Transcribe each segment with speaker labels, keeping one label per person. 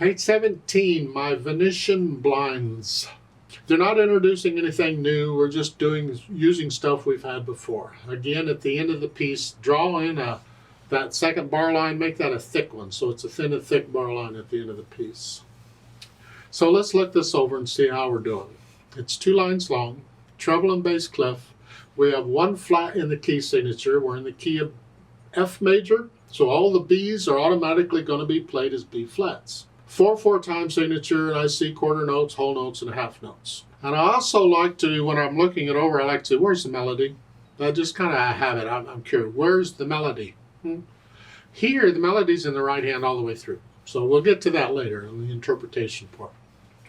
Speaker 1: Page 17, My Venetian Blinds. They're not introducing anything new. We're just using stuff we've had before. Again, at the end of the piece, draw in that second bar line, make that a thick one. So it's a thin and thick bar line at the end of the piece. So let's look this over and see how we're doing. It's 2 lines long, treble and bass clef. We have 1 flat in the key signature. We're in the key of F major, so all the B's are automatically going to be played as B flats. 4/4 time signature, and I see quarter notes, whole notes, and half notes. And I also like to, when I'm looking it over, I like to, where's the melody? I just kind of have it. I'm curious. Where's the melody? Here, the melody's in the right hand all the way through. So we'll get to that later in the interpretation part.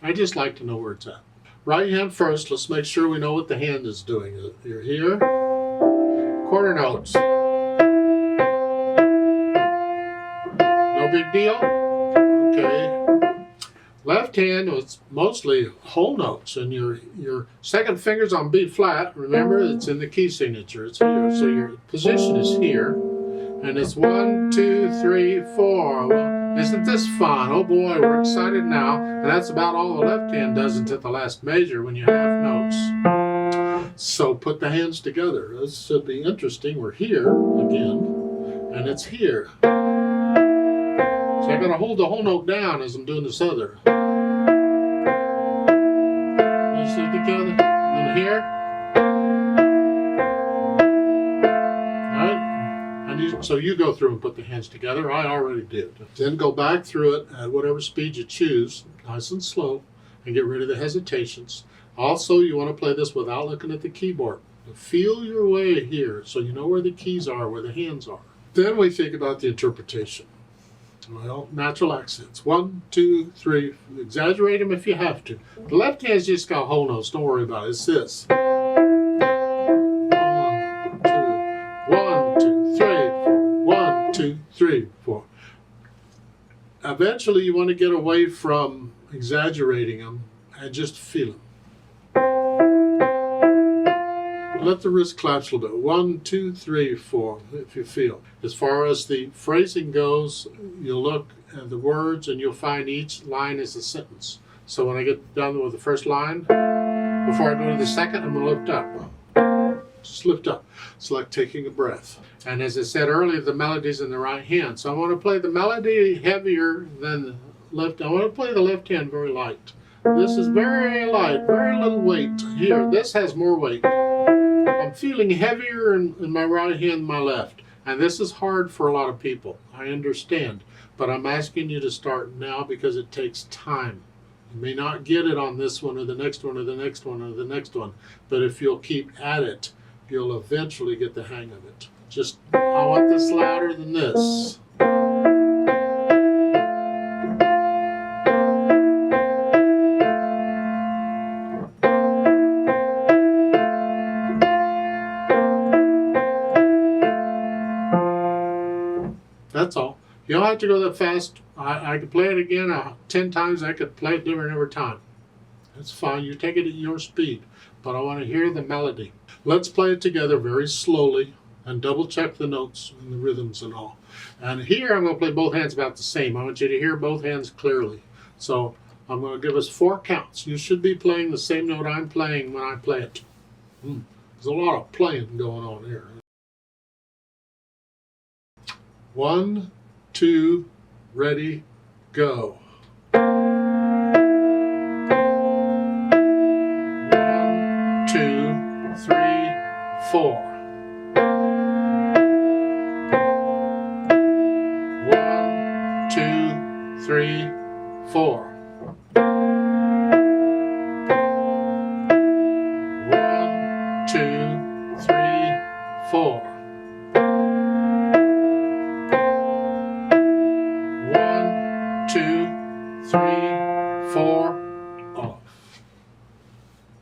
Speaker 1: I just like to know where it's at. Right hand first. Let's make sure we know what the hand is doing. You're here. Quarter notes. No big deal. Okay. Left hand was mostly whole notes, and your second finger's on B flat. Remember, it's in the key signature. It's here, so your position is here, and it's 1, 2, 3, 4. Well, isn't this fun? Oh boy, we're excited now. And that's about all the left hand does until the last measure when you have notes. So put the hands together. This should be interesting. We're here again, and it's here. So I gotta hold the whole note down as I'm doing this other. Let's do it together. And here. Alright? And so you go through and put the hands together. I already did. Then go back through it at whatever speed you choose, nice and slow, and get rid of the hesitations. Also, you want to play this without looking at the keyboard. Feel your way here so you know where the keys are, where the hands are. Then we think about the interpretation. Well, natural accents. 1, 2, 3. Exaggerate them if you have to. The left hand's just got whole notes. Don't worry about it. It's this. 1, 2, 3, 4. 1, 2, 3, 4. Eventually, you want to get away from exaggerating them and just feel them. Let the wrist collapse a little bit. 1, 2, 3, 4, if you feel. As far as the phrasing goes, you'll look at the words and you'll find each line is a sentence. So when I get done with the first line, before I go to the second, I'm going to lift up. Just lift up. It's like taking a breath. And as I said earlier, the melody's in the right hand. So I want to play the melody heavier than the left. I want to play the left hand very light. This is very light, very little weight. Here, this has more weight. I'm feeling heavier in my right hand than my left. And this is hard for a lot of people. I understand. But I'm asking you to start now because it takes time. You may not get it on this one or the next one or the next one or the next one. But if you'll keep at it, you'll eventually get the hang of it. Just, I want this louder than this. That's all. You don't have to go that fast. I could play it again 10 times. I could play it different every time. That's fine. You take it at your speed. But I want to hear the melody. Let's play it together very slowly and double check the notes and the rhythms and all. And here I'm going to play both hands about the same. I want you to hear both hands clearly. So I'm going to give us 4 counts. You should be playing the same note I'm playing when I play it. There's a lot of playing going on here. 1, 2, ready, go. 1, 2, 3, 4. 1, 2, 3, 4.